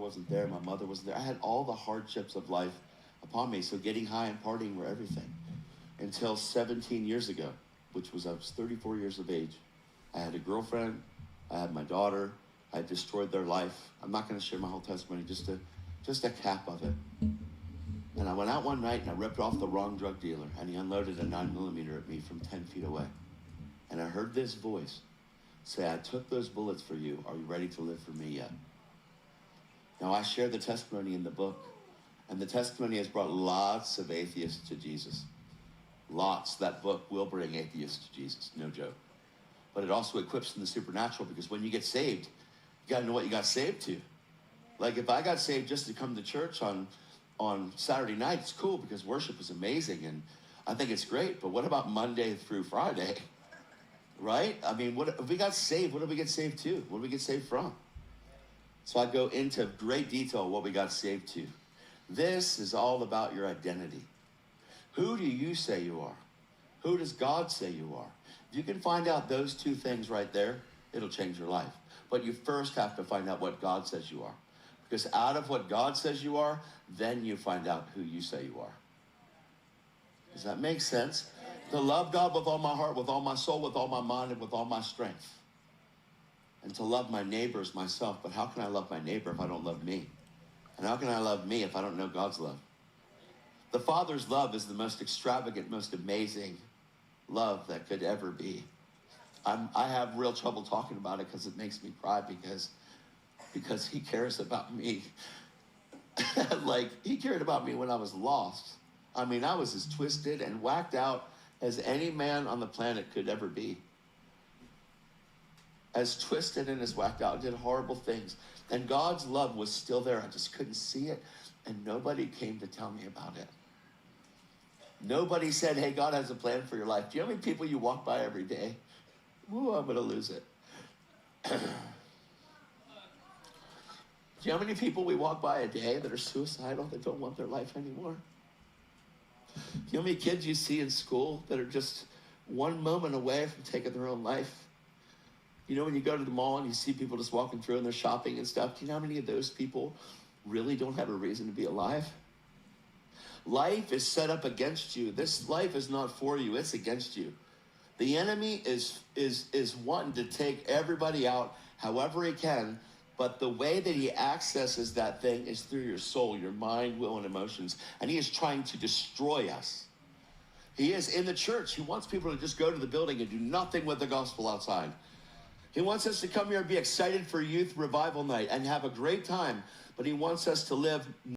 wasn't there. My mother wasn't there. I had all the hardships of life upon me. So getting high and partying were everything. Until 17 years ago, which was I was 34 years of age. I had a girlfriend. I had my daughter. I destroyed their life. I'm not going to share my whole testimony, just a cap of it. And I went out one night and I ripped off the wrong drug dealer, and he unloaded a 9mm at me from 10 feet away. And I heard this voice say, I took those bullets for you. Are you ready to live for me yet? Now, I share the testimony in the book, and the testimony has brought lots of atheists to Jesus. Lots. That book will bring atheists to Jesus, no joke. But it also equips in the supernatural, because when you get saved, you got to know what you got saved to. Like if I got saved just to come to church on Saturday night, it's cool because worship is amazing and I think it's great. But what about Monday through Friday? Right? I mean, what if we got saved? What did we get saved to? What did we get saved from? So I go into great detail what we got saved to. This is all about your identity. Who do you say you are? Who does God say you are? If you can find out those two things right there, it'll change your life. But you first have to find out what God says you are. Because out of what God says you are, then you find out who you say you are. Does that make sense? To love God with all my heart, with all my soul, with all my mind, and with all my strength. And to love my neighbor as myself. But how can I love my neighbor if I don't love me? And how can I love me if I don't know God's love? The Father's love is the most extravagant, most amazing love that could ever be. I have real trouble talking about it because it makes me cry because he cares about me. Like, he cared about me when I was lost. I mean, I was as twisted and whacked out as any man on the planet could ever be. As twisted and as whacked out, did horrible things. And God's love was still there. I just couldn't see it, and nobody came to tell me about it. Nobody said, hey, God has a plan for your life. Do you know how many people you walk by every day? Ooh, I'm going to lose it. Do you know how many people we walk by a day that are suicidal, that don't want their life anymore? Do you know how many kids you see in school that are just one moment away from taking their own life? You know, when you go to the mall and you see people just walking through and they're shopping and stuff, do you know how many of those people really don't have a reason to be alive? Life is set up against you. This life is not for you, it's against you. The enemy is wanting to take everybody out however he can, but the way that he accesses that thing is through your soul, your mind, will, and emotions. And he is trying to destroy us. He is in the church. He wants people to just go to the building and do nothing with the gospel outside. He wants us to come here and be excited for youth revival night and have a great time, but he wants us to live